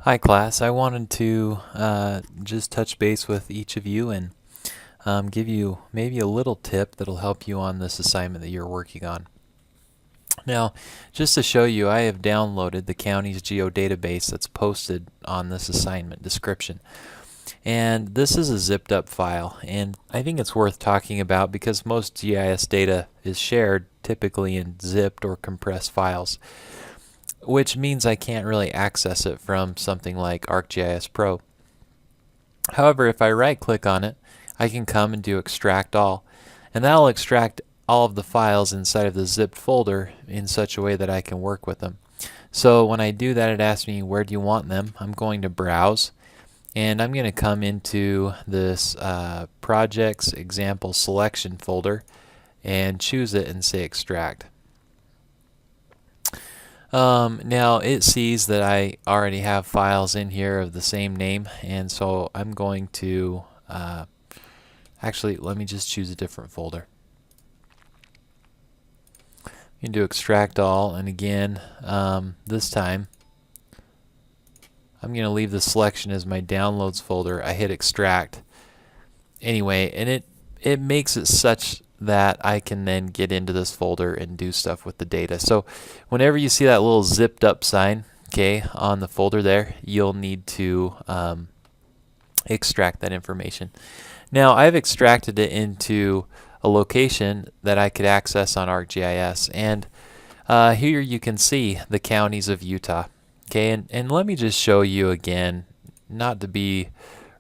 Hi class, I wanted to just touch base with each of you and give you maybe a little tip that'll help you on this assignment that you're working on. Now, just to show you, I have downloaded the county's geodatabase that's posted on this assignment description. And this is a zipped up file, and I think it's worth talking about because most GIS data is shared typically in zipped or compressed files, which means I can't really access it from something like ArcGIS Pro. However, if I right click on it, I can come and do extract all, and that'll extract all of the files inside of the zipped folder in such a way that I can work with them. So when I do that, it asks me where do you want them. I'm going to browse, and I'm going to come into this projects example selection folder and choose it and say extract. Now it sees that I already have files in here of the same name, and so I'm going to actually let me just choose a different folder. You can do extract all, and again this time I'm going to leave the selection as my downloads folder. I hit extract anyway, and it makes it such that I can then get into this folder and do stuff with the data. So whenever you see that little zipped up sign, okay, on the folder there, you'll need to extract that information. Now I've extracted it into a location that I could access on ArcGIS, and here you can see the counties of Utah. Okay, and let me just show you again, not to be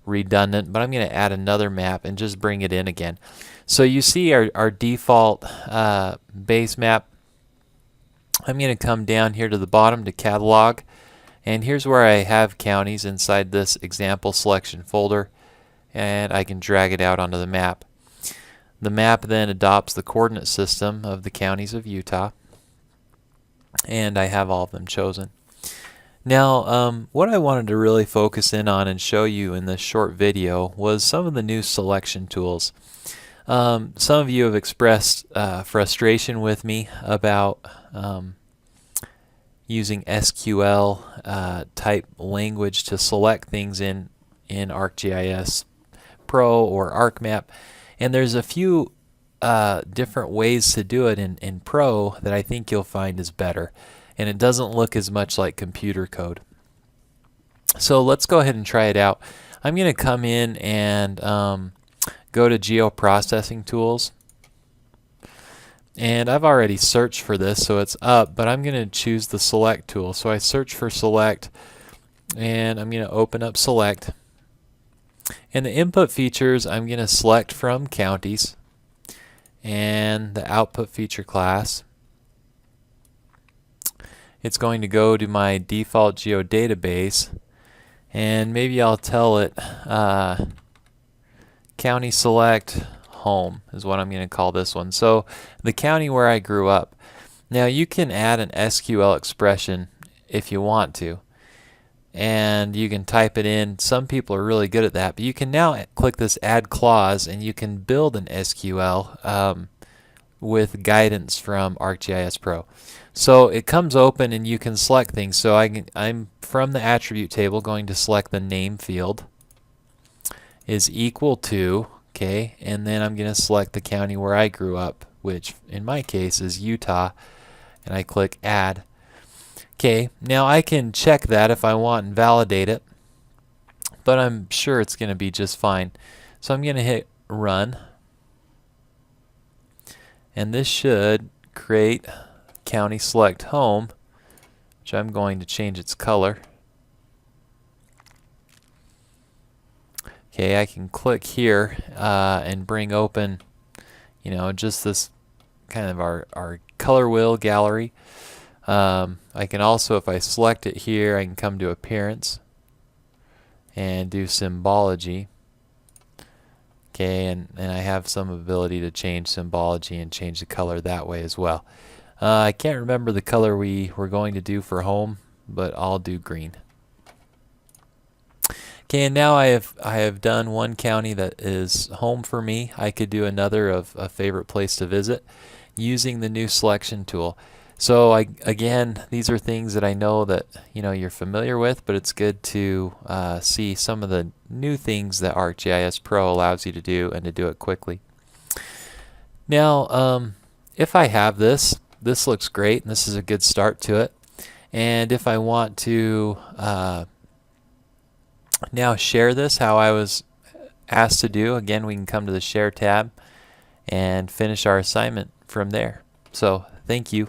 redundant, but I'm going to add another map and just bring it in again. So you see our default base map. I'm going to come down here to the bottom to catalog, and here's where I have counties inside this example selection folder, and I can drag it out onto the map. The map then adopts the coordinate system of the counties of Utah, and I have all of them chosen. Now, what I wanted to really focus in on and show you in this short video was some of the new selection tools. Some of you have expressed frustration with me about using SQL type language to select things in ArcGIS Pro or ArcMap, and there's a few different ways to do it in Pro that I think you'll find is better, and it doesn't look as much like computer code. So let's go ahead and try it out. I'm going to come in and go to Geoprocessing Tools, and I've already searched for this, so it's up, but I'm going to choose the Select tool. So I search for Select, and I'm going to open up Select. And the input features, I'm going to select from counties, and the output feature class, it's going to go to my default geodatabase, and maybe I'll tell it county select home is what I'm going to call this one. So the county where I grew up. Now you can add an SQL expression if you want to, and you can type it in. Some people are really good at that, but you can now click this add clause and you can build an SQL with guidance from ArcGIS Pro. So it comes open and you can select things. So I'm from the attribute table going to select the name field is equal to, okay, and then I'm going to select the county where I grew up, which in my case is Utah, and I click add. Okay, now I can check that if I want and validate it, but I'm sure it's going to be just fine. So I'm going to hit run, and this should create county select home, which I'm going to change its color. Okay, I can click here and bring open, just this kind of our color wheel gallery. I can also, if I select it here, I can come to appearance and do symbology. Okay, and I have some ability to change symbology and change the color that way as well. I can't remember the color we were going to do for home, but I'll do green. Okay, and now I have done one county that is home for me. I could do another of a favorite place to visit using the new selection tool. So again, these are things that I know that you're familiar with, but it's good to see some of the new things that ArcGIS Pro allows you to do and to do it quickly. Now, if I have this looks great, and this is a good start to it. And if I want to now share this how I was asked to do, again, we can come to the Share tab and finish our assignment from there. So, thank you.